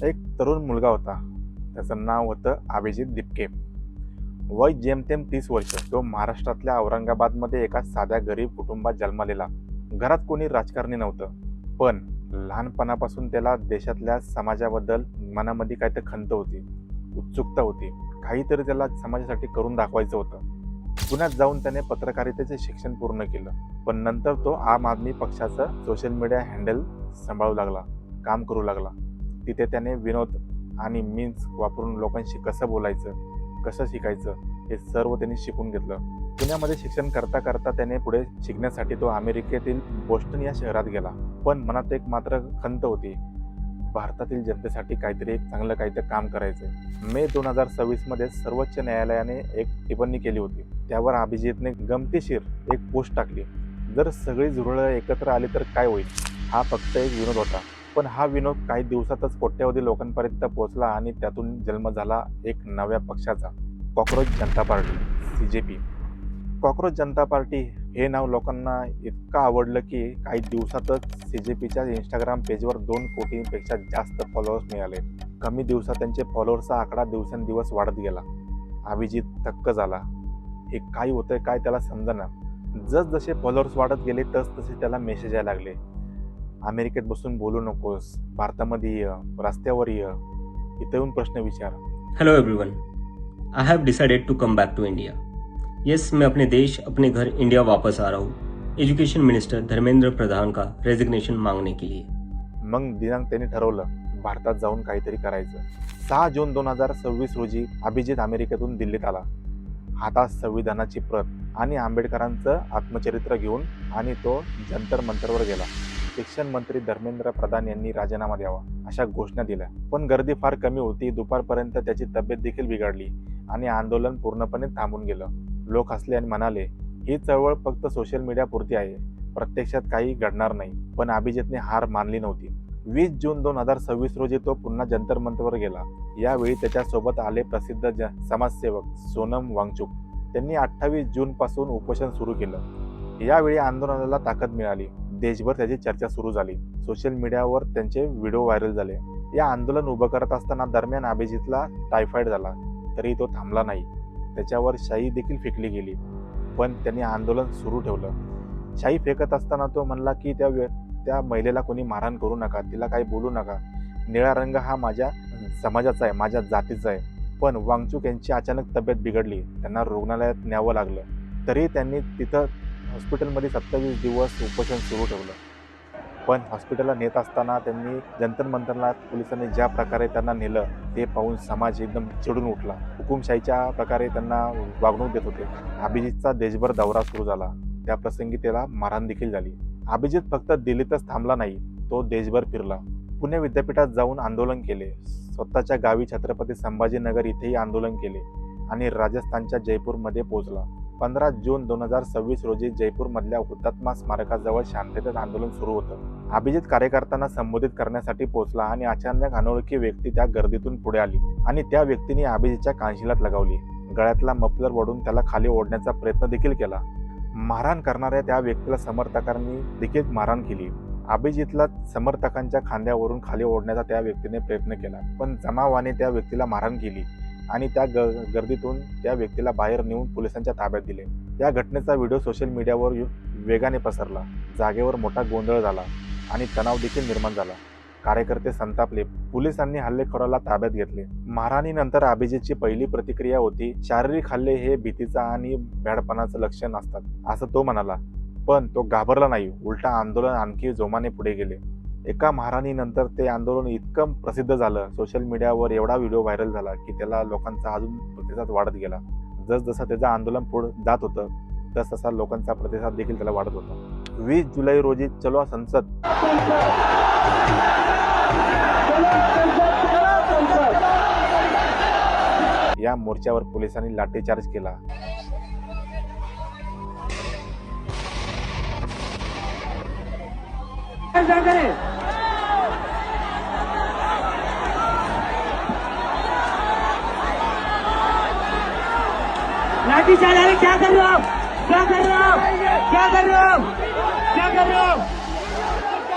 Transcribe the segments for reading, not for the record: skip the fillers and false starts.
एक तरुण मुलगा होता. त्याचं नाव होतं अभिजित दिपके. वय जेमतेम 30 वर्ष. तो महाराष्ट्रातल्या औरंगाबादमध्ये एका साध्या गरीब कुटुंबात जन्मलेला. घरात कोणी राजकारणी नव्हतं, पण लहानपणापासून त्याला देशातल्या समाजाबद्दल मनामध्ये काहीतरी खंत होती, उत्सुकता होती. काहीतरी त्याला समाजासाठी करून दाखवायचं होतं. पुण्यात जाऊन त्याने पत्रकारितेचे शिक्षण पूर्ण केलं, पण नंतर तो आम आदमी पक्षाचं सोशल मीडिया हँडल सांभाळू लागला, काम करू लागला. तिथे त्याने विनोद आणि मीम्स वापरून लोकांशी कसं बोलायचं, कसं शिकायचं हे सर्व त्यांनी शिकून घेतलं. पुण्यामध्ये शिक्षण करता करता त्याने पुढे शिकण्यासाठी तो अमेरिकेतील बोस्टन या शहरात गेला. पण मनात एक मात्र खंत होती, भारतातील जनतेसाठी काहीतरी एक चांगलं काहीतरी काम करायचं. मे 2026 सर्वोच्च न्यायालयाने एक टिप्पणी केली होती. त्यावर अभिजितने गमतीशीर एक पोस्ट टाकली, जर सगळी झुरळं एकत्र आली तर काय होईल. हा फक्त एक विनोद होता, पण हा विनोद काही दिवसातच कोट्यावधी लोकांपर्यंत पोहोचला आणि त्यातून जन्म झाला एक नव्या पक्षाचा, कॉकरोच जनता पार्टी, CJP. कॉकरोच जनता पार्टी हे नाव लोकांना इतकं आवडलं की काही दिवसातच CJPच्या इंस्टाग्राम पेजवर 2 कोटींपेक्षा जास्त फॉलोअर्स मिळाले. कमी दिवसात त्यांचे फॉलोअर्सचा आकडा दिवसेंदिवस वाढत गेला. अभिजित थक्क झाला. हे काय होतंय, काय त्याला समजेना. जसजसे फॉलोअर्स वाढत गेले तसतसे त्याला मेसेज यायला लागले, अमेरिकेत बसून बोलू नकोस, भारतामध्ये ये, रस्त्यावर ये, इथे येऊन प्रश्न विचार. Hello everyone, I have decided to come back to India. Yes, मैं अपने देश, अपने घर इंडिया वापस आ रहा हूँ एजुकेशन मिनिस्टर धर्मेंद्र प्रधान का रेजिग्नेशन मांगने के लिए. मग दिनांक त्यांनी ठरवलं, भारतात जाऊन काहीतरी करायचं. 6 जून 2026 रोजी अभिजित अमेरिकेतून दिल्लीत आला. हातात संविधानाची प्रत आणि आंबेडकरांचं आत्मचरित्र घेऊन, आणि तो जंतर मंतरवर गेला. शिक्षण मंत्री धर्मेंद्र प्रधान यांनी राजीनामा द्यावा अशा घोषणा दिल्या, पण गर्दी फार कमी होती. दुपारपर्यंत त्याची तब्येत देखील बिघडली आणि आंदोलन पूर्णपणे थांबून गेलं. लोक हसले आणि म्हणाले, ही चळवळ फक्त सोशल मीडिया पुरती आहे, प्रत्यक्षात काही घडणार नाही. पण अभिजितने हार मानली नव्हती. 20 जून 2026 रोजी तो पुन्हा जंतर मंतरवर गेला. यावेळी त्याच्यासोबत आले प्रसिद्ध समाजसेवक सोनम वांगचुक. त्यांनी 28 जून पासून उपोषण सुरू केलं. यावेळी आंदोलनाला ताकद मिळाली. देशभर त्याची चर्चा सुरू झाली. सोशल मीडियावर त्यांचे व्हिडिओ व्हायरल झाले. या आंदोलन उभं करत असताना दरम्यान अभिजितला टायफॉइड झाला, तरी तो थांबला नाही. त्याच्यावर शाई देखील फेकली गेली, पण त्यांनी आंदोलन सुरू ठेवलं. शाई फेकत असताना तो म्हणला की त्या महिलेला कोणी मारहाण करू नका, तिला काही बोलू नका. निळा रंग हा माझ्या समाजाचा आहे, माझ्या जातीचा आहे. पण वांगचुक यांची अचानक तब्येत बिघडली. त्यांना रुग्णालयात न्यावं लागलं. तरी त्यांनी तिथं हॉस्पिटलमध्ये 27 दिवस उपोषण सुरू ठेवलं. पण हॉस्पिटलला नेत असताना त्यांनी जंतर मंतरला पोलिसांनी ज्या प्रकारे त्यांना नेलं ते पाहून समाज एकदम चिडून उठला. हुकुमशाहीच्या प्रकारे त्यांना वागणूक देत होते. अभिजितचा देशभर दौरा सुरू झाला. त्या प्रसंगी त्याला मारहाण देखील झाली. अभिजित फक्त दिल्लीतच थांबला नाही, तो देशभर फिरला. पुणे विद्यापीठात जाऊन आंदोलन केले. स्वतःच्या गावी छत्रपती संभाजीनगर इथेही आंदोलन केले आणि राजस्थानच्या जयपूरमध्ये पोहोचला. 15 जून 2026 रोजी जयपूरमधल्या हुतात्मा स्मारकाजवळ शांततेत आंदोलन सुरू होतं. अभिजित कार्यकर्त्यांना संबोधित करण्यासाठी पोहोचला आणि अचानक अनोळखी व्यक्ती त्या गर्दीतून पुढे आली आणि त्या व्यक्तीने अभिजितच्या कानशिलात लगावली. गळ्यातला मफलर ओढून त्याला खाली ओढण्याचा प्रयत्न देखील केला. मारहाण करणाऱ्या त्या व्यक्तीला समर्थकांनी देखील मारहाण केली. अभिजितला समर्थकांच्या खांद्यावरून खाली ओढण्याचा त्या व्यक्तीने प्रयत्न केला, पण जमावाने त्या व्यक्तीला मारहाण केली आणि त्या गर्दीतून त्या व्यक्तीला बाहेर नेऊन पोलिसांच्या ताब्यात दिले. या घटनेचा व्हिडिओ सोशल मीडियावर वेगाने पसरला. जागेवर मोठा गोंधळ झाला आणि तणाव देखील निर्माण झाला. कार्यकर्ते संतापले. पोलिसांनी हल्लेखोराला ताब्यात घेतले. मारहाणीनंतर अभिजितची पहिली प्रतिक्रिया होती, शारीरिक हल्ले हे भीतीचा आणि भ्याडपणाचं लक्षण असतात, असं तो म्हणाला. पण तो घाबरला नाही. उलटा आंदोलन आणखी जोमाने पुढे गेले. एका मारहाणीनंतर ते आंदोलन इतकं प्रसिद्ध झालं, सोशल मीडियावर एवढा व्हिडिओ व्हायरल झाला की त्याला लोकांचा अजून प्रतिसाद वाढत गेला. जसजसं त्याचं आंदोलन पुढे जात होतं तसतसा लोकांचा प्रतिसाद देखील त्याला वाढत होता. 20 जुलै रोजी चलो संसद या मोर्चावर पोलिसांनी लाठीचार्ज केला. लाठी चार्ज! अरे क्या कर रहे हो आप? क्या कर रहे हो? क्या कर रहे हो? क्या कर रहे हो?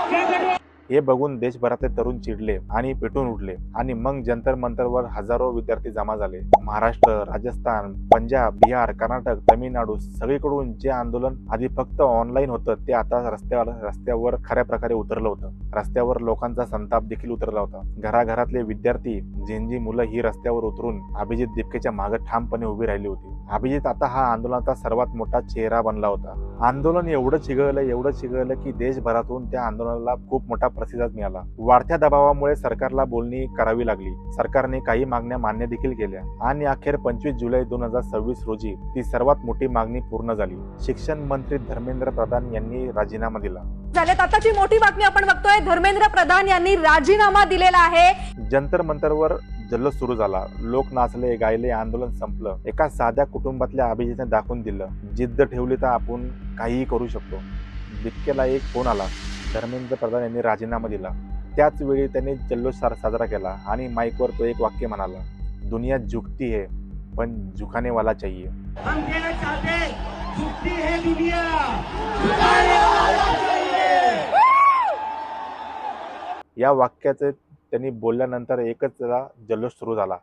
क्या कर रहे हो? हे बघून देशभरातले तरुण चिडले आणि पेटून उठले आणि मग जंतर मंतरवर हजारो विद्यार्थी जमा झाले. महाराष्ट्र, राजस्थान, पंजाब, बिहार, कर्नाटक, तमिळनाडू सगळीकडून जे आंदोलन आधी फक्त ऑनलाईन होतं ते आता रस्त्यावर खऱ्या प्रकारे उतरलं होतं. रस्त्यावर लोकांचा संताप देखील उतरला होता. घराघरातले विद्यार्थी, झेंजी मुलं ही रस्त्यावर उतरून अभिजित दिपकेच्या मागे ठामपणे उभी राहिली होती. अभिजित आता हा आंदोलनाचा सर्वात मोठा चेहरा बनला होता. आंदोलन एवढं चिघळलं की देशभरातून त्या आंदोलनाला खूप मोठा प्रतिसाद मिळाला. वाढत्या दबावामुळे सरकारला बोलणी करावी लागली. सरकारने काही मागण्या मान्य देखील केल्या आणि अखेर 25 जुलै 2026 रोजी ती सर्वात मोठी मागणी पूर्ण झाली. शिक्षण मंत्री धर्मेंद्र प्रधान यांनी राजीनामा दिला. झाल्यात. आताची मोठी बातमी आपण बघतोय, धर्मेंद्र प्रधान यांनी राजीनामा दिलेला आहे. जंतर मंतरवर जल्लोष सुरू झाला. लोक नाचले, गायले, आंदोलन संपलं. एका साध्या कुटुंबातल्या अभिजितने दाखवून दिलं, जिद्द ठेवली तर आपण काहीही करू शकतो. दिपकेला एक फोन आला. धर्मेंद्र प्रधान यांनी राजीनामा दिला. त्याच वेळी त्यांनी जल्लोष साजरा केला आणि माईकवर तो एक वाक्य म्हणाला, दुनिया झुकती है पण झुकाने वाला चाहिए. हम कहना चाहते हैं, झुकती है दुनिया, झुकाने वाला चाहिए. या वाक्याचे त्यांनी बोलल्यानंतर एकच त्याला जल्लोष सुरू झाला.